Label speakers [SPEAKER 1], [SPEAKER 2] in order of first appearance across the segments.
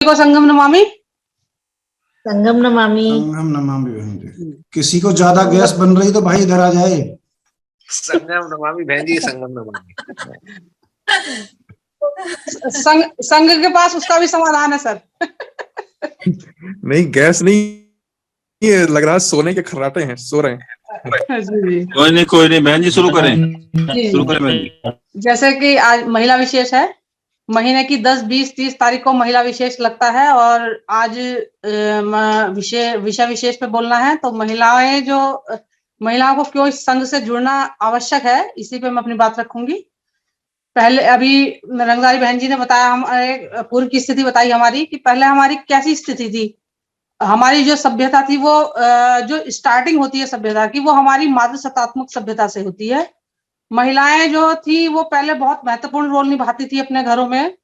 [SPEAKER 1] को संगम नमामि।
[SPEAKER 2] संगम नमामि।
[SPEAKER 3] संगम नमामि बहन जी। किसी को ज्यादा गैस बन रही तो भाई इधर आ जाए।
[SPEAKER 4] संगम नमामि बहन जी, संगम नमामि।
[SPEAKER 1] संघ के पास उसका भी समाधान है सर।
[SPEAKER 5] नहीं, गैस नहीं, ये लग रहा है सोने के खर्राटे हैं, सो रहे हैं।
[SPEAKER 1] जी
[SPEAKER 6] कोई नहीं बहन जी, शुरू करें।
[SPEAKER 1] जी
[SPEAKER 6] शुरू करें बहन जी।
[SPEAKER 1] जैसे कि आज महिला विशेष है, महीने की 10, 20, 30 तारीख को महिला विशेष लगता है और आज विषय विशेष पे बोलना है। तो महिलाओं को क्यों इस संघ से जुड़ना आवश्यक है, इसी पे मैं अपनी बात रखूंगी। पहले अभी रंगदारी बहन जी ने बताया, हम पूर्व की स्थिति बताई हमारी कि पहले हमारी कैसी स्थिति थी। हमारी जो सभ्यता थी वो जो स्टार्टिंग होती है सभ्यता की, वो हमारी मातृसत्तात्मक सभ्यता से होती है। महिलाएं जो थी वो पहले बहुत महत्वपूर्ण रोल निभाती थी अपने घरों में,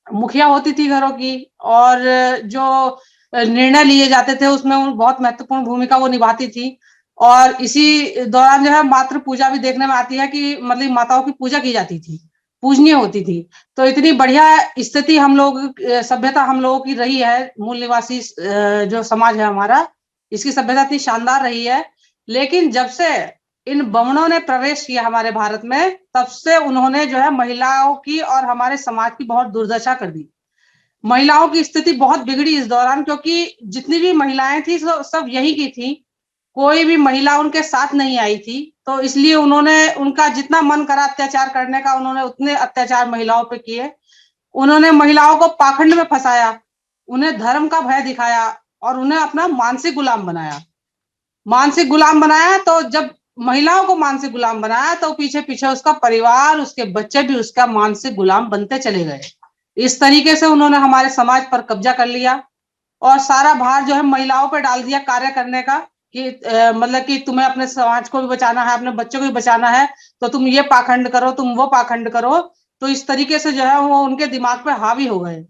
[SPEAKER 1] मुखिया होती थी घरों की, और जो निर्णय लिए जाते थे उसमें बहुत महत्वपूर्ण भूमिका वो निभाती थी। और इसी दौरान जो है मातृ पूजा भी देखने में आती है कि मतलब माताओं की पूजा की जाती थी, पूजनीय होती थी। तो इतनी बढ़िया स्थिति हम लोग, सभ्यता हम लोगों की रही है, मूल निवासी जो समाज है हमारा, इसकी सभ्यता इतनी शानदार रही है। लेकिन जब से इन बमनों ने प्रवेश किया हमारे भारत में, तब से उन्होंने जो है महिलाओं की और हमारे समाज की बहुत दुर्दशा कर दी। महिलाओं की स्थिति बहुत बिगड़ी इस दौरान, क्योंकि जितनी भी महिलाएं थी सब यही की थी, कोई भी महिला उनके साथ नहीं आई थी। तो इसलिए उन्होंने उनका जितना मन करा अत्याचार करने का, उन्होंने उतने अत्याचार महिलाओं पे किए। उन्होंने महिलाओं को पाखंड में फंसाया, उन्हें धर्म का भय दिखाया और उन्हें अपना मानसिक गुलाम बनाया। मानसिक गुलाम बनाया तो जब महिलाओं को मानसिक गुलाम बनाया तो पीछे पीछे उसका परिवार, उसके बच्चे भी उसका मानसिक गुलाम बनते चले गए। इस तरीके से उन्होंने हमारे समाज पर कब्जा कर लिया और सारा भार जो है महिलाओं पर डाल दिया कार्य करने का, कि मतलब कि तुम्हें अपने समाज को भी बचाना है, अपने बच्चों को भी बचाना है, तो तुम ये पाखंड करो, तुम वो पाखंड करो। तो इस तरीके से जो है वो उनके दिमाग पे हावी हो गए।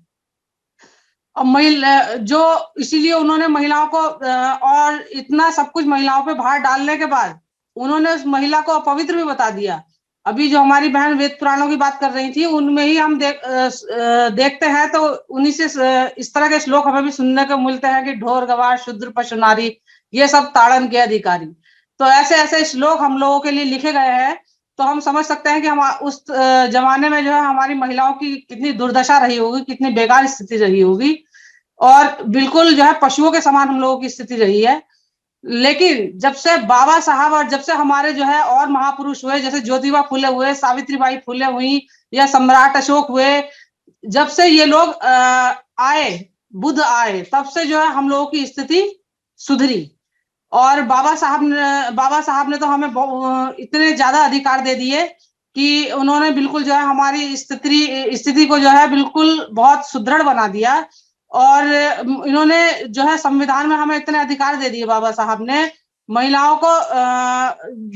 [SPEAKER 1] अब जो इसीलिए उन्होंने महिलाओं को और इतना सब कुछ महिलाओं पे भार डालने के बाद उन्होंने उस महिला को अपवित्र भी बता दिया। अभी जो हमारी बहन वेद पुराणों की बात कर रही थी, उनमें ही हम देखते हैं तो उन्हीं से इस तरह के श्लोक हमें भी सुनने को मिलते हैं कि ढोर गवार शूद्र पशु नारी, ये सब ताड़न के अधिकारी। तो ऐसे ऐसे श्लोक हम लोगों के लिए लिखे गए हैं। तो हम समझ सकते हैं कि हम उस जमाने में जो है हमारी महिलाओं की कितनी दुर्दशा रही होगी, कितनी बेकार स्थिति रही होगी, और बिल्कुल जो है पशुओं के समान हम लोगों की स्थिति रही है। लेकिन जब से बाबा साहब और जब से हमारे जो है और महापुरुष हुए, जैसे ज्योतिबा फुले हुए, सावित्रीबाई फुले हुई, या सम्राट अशोक हुए, जब से ये लोग आए, बुद्ध आए, तब से जो है हम लोगों की स्थिति सुधरी। और बाबा साहब ने तो हमें इतने ज्यादा अधिकार दे दिए कि उन्होंने बिल्कुल जो है हमारी स्थिति को जो है बिल्कुल बहुत सुदृढ़ बना दिया। और इन्होंने जो है संविधान में हमें इतने अधिकार दे दिए बाबा साहब ने, महिलाओं को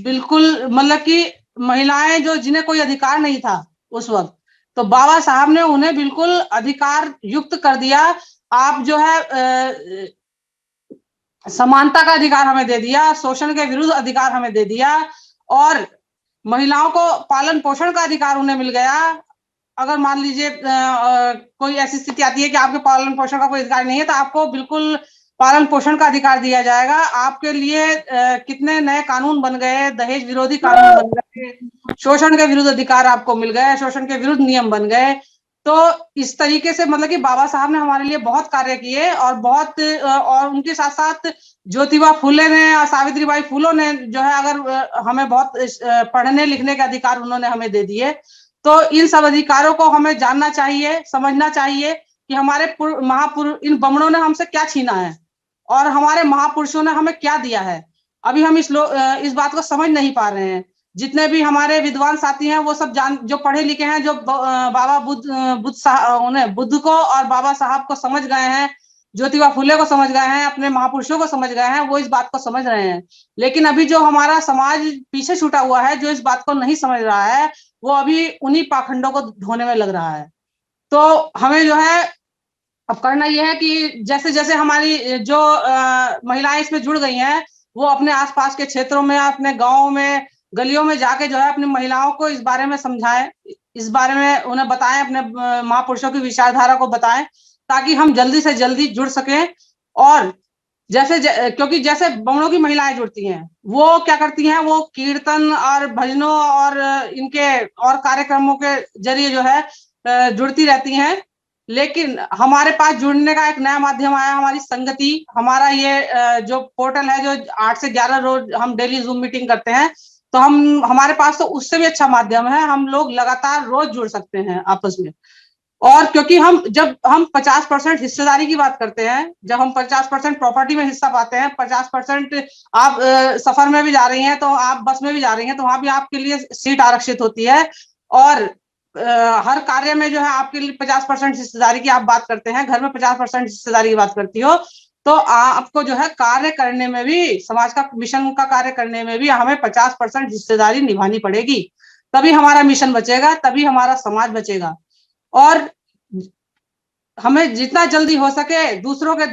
[SPEAKER 1] बिल्कुल, मतलब कि महिलाएं जो जिन्हें कोई अधिकार नहीं था उस वक्त, तो बाबा साहब ने उन्हें बिल्कुल अधिकार युक्त कर दिया। आप जो है समानता का अधिकार हमें दे दिया, शोषण के विरुद्ध अधिकार हमें दे दिया, और महिलाओं को पालन पोषण का अधिकार उन्हें मिल गया। अगर मान लीजिए कोई ऐसी स्थिति आती है कि आपके पालन पोषण का कोई अधिकार नहीं है, तो आपको बिल्कुल पालन पोषण का अधिकार दिया जाएगा। आपके लिए कितने नए कानून बन गए, दहेज विरोधी कानून बन गए, शोषण के विरुद्ध अधिकार आपको मिल गए, शोषण के विरुद्ध नियम बन गए। तो इस तरीके से मतलब कि बाबा साहब ने हमारे लिए बहुत कार्य किए, और उनके साथ साथ ज्योतिबा फुले ने और सावित्रीबाई फुले ने जो है, अगर हमें बहुत पढ़ने लिखने के अधिकार उन्होंने हमें दे दिए। तो इन सब अधिकारों को हमें जानना चाहिए, समझना चाहिए कि हमारे महापुरुष, इन बमनों ने हमसे क्या छीना है और हमारे महापुरुषों ने हमें क्या दिया है। अभी हम इस बात को समझ नहीं पा रहे हैं। जितने भी हमारे विद्वान साथी हैं वो सब जो पढ़े लिखे हैं, जो बाबा बुद्ध को और बाबा साहब को समझ गए हैं, ज्योतिबा फुले को समझ गए हैं, अपने महापुरुषों को समझ गए हैं, वो इस बात को समझ रहे हैं। लेकिन अभी जो हमारा समाज पीछे छूटा हुआ है, जो इस बात को नहीं समझ रहा है, वो अभी उन्हीं पाखंडों को धोने में लग रहा है। तो हमें जो है अब करना यह है कि जैसे जैसे हमारी जो महिलाएं इसमें जुड़ गई हैं, वो अपने आसपास के क्षेत्रों में, अपने गाँव में, गलियों में जाके जो है अपनी महिलाओं को इस बारे में समझाएं, इस बारे में उन्हें बताएं, अपने महापुरुषों की विचारधारा को बताएं, ताकि हम जल्दी से जल्दी जुड़ सकें। और क्योंकि जैसे बमनों की महिलाएं जुड़ती हैं, वो क्या करती हैं, वो कीर्तन और भजनों और इनके और कार्यक्रमों के जरिए जो है जुड़ती रहती हैं। लेकिन हमारे पास जुड़ने का एक नया माध्यम आया, हमारी संगति, हमारा ये जो पोर्टल है, जो 8 से 11 रोज हम डेली जूम मीटिंग करते हैं, तो हमारे पास तो उससे भी अच्छा माध्यम है, हम लोग लगातार रोज जुड़ सकते हैं आपस में। और क्योंकि जब हम 50% हिस्सेदारी की बात करते हैं, जब हम 50% प्रॉपर्टी में हिस्सा पाते हैं, 50% आप सफर में भी जा रही हैं, तो आप बस में भी जा रही हैं, तो वहां भी आपके लिए सीट आरक्षित होती है। और हर कार्य में जो है आपके लिए 50% हिस्सेदारी की आप बात करते हैं, घर में 50% हिस्सेदारी की बात करती हो, तो आपको जो है कार्य करने में भी, समाज का मिशन का कार्य करने में भी हमें 50% हिस्सेदारी निभानी पड़ेगी। तभी हमारा मिशन बचेगा, तभी हमारा समाज बचेगा। और हमें जितना जल्दी हो सके दूसरों के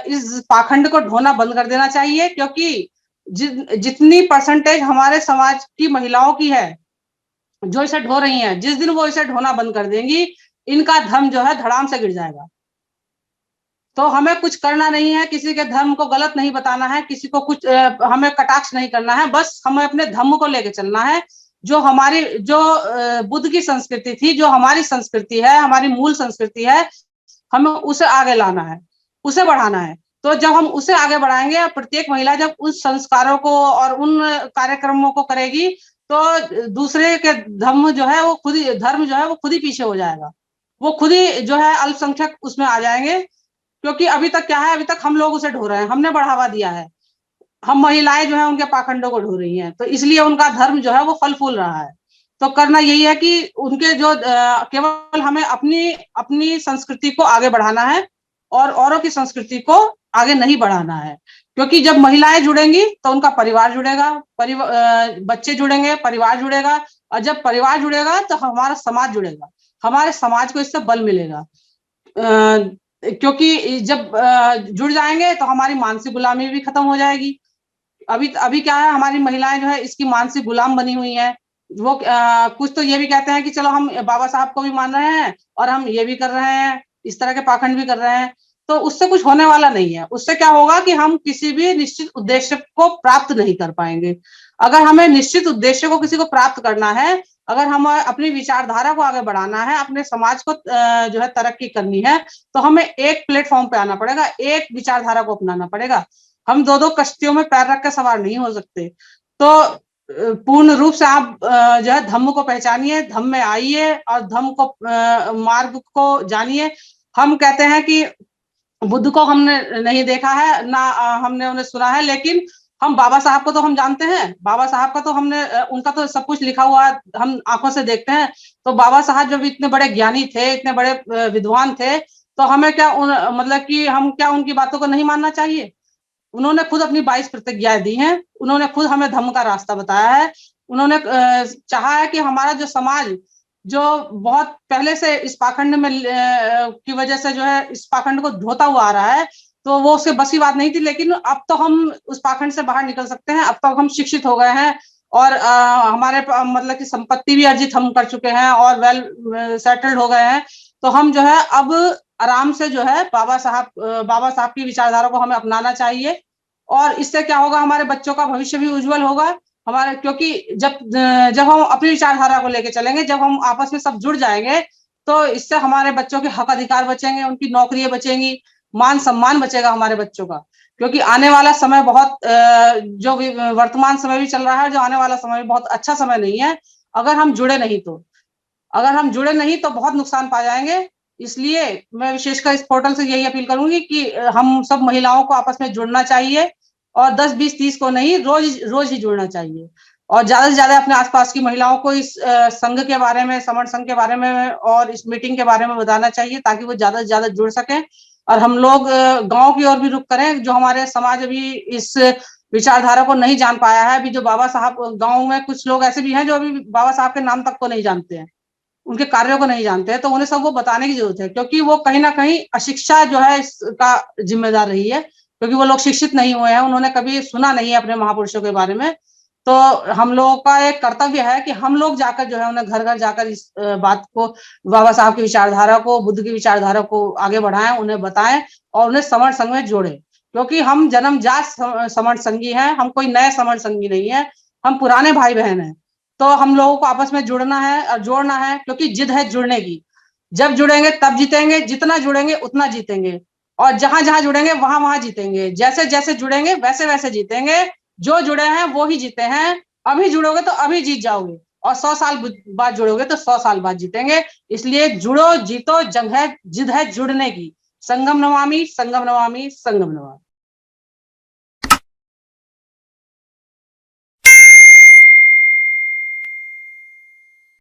[SPEAKER 1] इस पाखंड को ढोना बंद कर देना चाहिए, क्योंकि जितनी परसेंटेज हमारे समाज की महिलाओं की है जो इसे ढो रही हैं, जिस दिन वो इसे ढोना बंद कर देंगी, इनका धर्म जो है धड़ाम से गिर जाएगा। तो हमें कुछ करना नहीं है, किसी के धर्म को गलत नहीं बताना है, किसी को कुछ हमें कटाक्ष नहीं करना है, बस हमें अपने धर्म को लेकर चलना है। जो हमारी बुद्ध की संस्कृति थी, जो हमारी संस्कृति है, हमारी मूल संस्कृति है, हमें उसे आगे लाना है, उसे बढ़ाना है। तो जब हम उसे आगे बढ़ाएंगे, प्रत्येक महिला जब उस संस्कारों को और उन कार्यक्रमों को करेगी, तो दूसरे के धर्म जो है वो खुद ही पीछे हो जाएगा, वो खुद ही जो है अल्पसंख्यक उसमें आ जाएंगे। क्योंकि अभी तक क्या है, अभी तक हम लोग उसे ढो रहे हैं, हमने बढ़ावा दिया है, हम महिलाएं जो है उनके पाखंडों को ढो रही हैं, तो इसलिए उनका धर्म जो है वो फल फूल रहा है। तो करना यही है कि उनके जो केवल हमें अपनी संस्कृति को आगे बढ़ाना है और औरों की संस्कृति को आगे नहीं बढ़ाना है। क्योंकि जब महिलाएं जुड़ेंगी तो उनका परिवार जुड़ेगा, बच्चे जुड़ेंगे, परिवार जुड़ेगा, और जब परिवार जुड़ेगा तो हमारा समाज जुड़ेगा, हमारे समाज को इससे बल मिलेगा। क्योंकि जब जुड़ जाएंगे तो हमारी मानसिक गुलामी भी खत्म हो जाएगी। अभी क्या है, हमारी महिलाएं जो है इसकी मानसिक गुलाम बनी हुई हैं। वो कुछ तो ये भी कहते हैं कि चलो हम बाबा साहब को भी मान रहे हैं और हम ये भी कर रहे हैं, इस तरह के पाखंड भी कर रहे हैं, तो उससे कुछ होने वाला नहीं है। उससे क्या होगा कि हम किसी भी निश्चित उद्देश्य को प्राप्त नहीं कर पाएंगे। अगर हमें निश्चित उद्देश्य को किसी को प्राप्त करना है, अगर हम अपनी विचारधारा को आगे बढ़ाना है, अपने समाज को जो है तरक्की करनी है, तो हमें एक प्लेटफॉर्म पे आना पड़ेगा, एक विचारधारा को अपनाना पड़ेगा। हम दो कश्तियों में पैर रख के सवार नहीं हो सकते। तो पूर्ण रूप से आप जो है धम्म को पहचानिए, धम्म में आइए और धम्म को मार्ग को जानिए। हम कहते हैं कि बुद्ध को हमने नहीं देखा है, ना हमने उन्हें सुना है, लेकिन हम बाबा साहब को तो हम जानते हैं। बाबा साहब का तो उनका तो सब कुछ लिखा हुआ हम आंखों से देखते हैं। तो बाबा साहब जब इतने बड़े ज्ञानी थे, इतने बड़े विद्वान थे, तो हमें क्या मतलब कि हम क्या उनकी बातों को नहीं मानना चाहिए? उन्होंने खुद अपनी 22 प्रतिज्ञाएं दी हैं, उन्होंने खुद हमें धम्म का रास्ता बताया है। उन्होंने चाहा है कि हमारा जो समाज जो बहुत पहले से इस पाखंड में की वजह से जो है इस पाखंड को ढोता हुआ आ रहा है, तो वो उसके बस की बात नहीं थी। लेकिन अब तो हम उस पाखंड से बाहर निकल सकते हैं। अब तो हम शिक्षित हो गए हैं और हमारे मतलब की संपत्ति भी अर्जित हम कर चुके हैं और वेल सेटल्ड हो गए हैं। तो हम जो है अब आराम से जो है बाबा साहब की विचारधारा को हमें अपनाना चाहिए। और इससे क्या होगा, हमारे बच्चों का भविष्य भी उज्जवल होगा हमारे। क्योंकि जब हम अपनी विचारधारा को लेके चलेंगे, जब हम आपस में सब जुड़ जाएंगे, तो इससे हमारे बच्चों के हक अधिकार बचेंगे, उनकी नौकरियां बचेंगी, मान सम्मान बचेगा हमारे बच्चों का। क्योंकि आने वाला समय बहुत जो वर्तमान समय भी चल रहा है, जो आने वाला समय भी बहुत अच्छा समय नहीं है। अगर हम जुड़े नहीं तो बहुत नुकसान पा जाएंगे। इसलिए मैं विशेषकर इस पोर्टल से यही अपील करूंगी कि हम सब महिलाओं को आपस में जुड़ना चाहिए, और 10, 20, 30 को नहीं, रोज ही जुड़ना चाहिए। और ज्यादा से ज्यादा अपने आसपास की महिलाओं को इस संघ के बारे में, समण संघ के बारे में और इस मीटिंग के बारे में बताना चाहिए, ताकि वो ज्यादा से ज्यादा जुड़ सकें। और हम लोग गांव की ओर भी रुख करें। जो हमारे समाज अभी इस विचारधारा को नहीं जान पाया है, अभी जो बाबा साहब, गाँव में कुछ लोग ऐसे भी हैं जो अभी बाबा साहब के नाम तक को नहीं जानते हैं, उनके कार्यों को नहीं जानते हैं। तो उन्हें सब वो बताने की जरूरत है, क्योंकि वो कहीं ना कहीं अशिक्षा जो है इसका जिम्मेदार रही है। क्योंकि वो लोग शिक्षित नहीं हुए हैं, उन्होंने कभी सुना नहीं है अपने महापुरुषों के बारे में। तो हम लोगों का एक कर्तव्य है कि हम लोग जाकर जो है उन्हें घर घर जाकर इस बात को, बाबा साहब की विचारधारा को, बुद्ध की विचारधारा को आगे बढ़ाएं, उन्हें बताएं और उन्हें समर संघ में जोड़ें। क्योंकि हम जन्मजात समर संगी हैं, हम कोई नए समर संगी नहीं है, हम पुराने भाई बहन हैं। तो हम लोगों को आपस में जुड़ना है और जोड़ना है, क्योंकि जिद है जुड़ने की। जब जुड़ेंगे तब जीतेंगे, जितना जुड़ेंगे उतना जीतेंगे, और जहां जहां जुड़ेंगे वहां वहां जीतेंगे। जैसे जैसे जुड़ेंगे वैसे वैसे जीतेंगे। जो जुड़े हैं वो ही जीते हैं। अभी जुड़ोगे तो अभी जीत जाओगे, और 100 साल बाद जुड़ोगे तो 100 साल बाद जीतेंगे। इसलिए जुड़ो, जीतो, जंग है, जिद है जुड़ने की। संगम नमामि, संगम नमामि, संगम नमामि।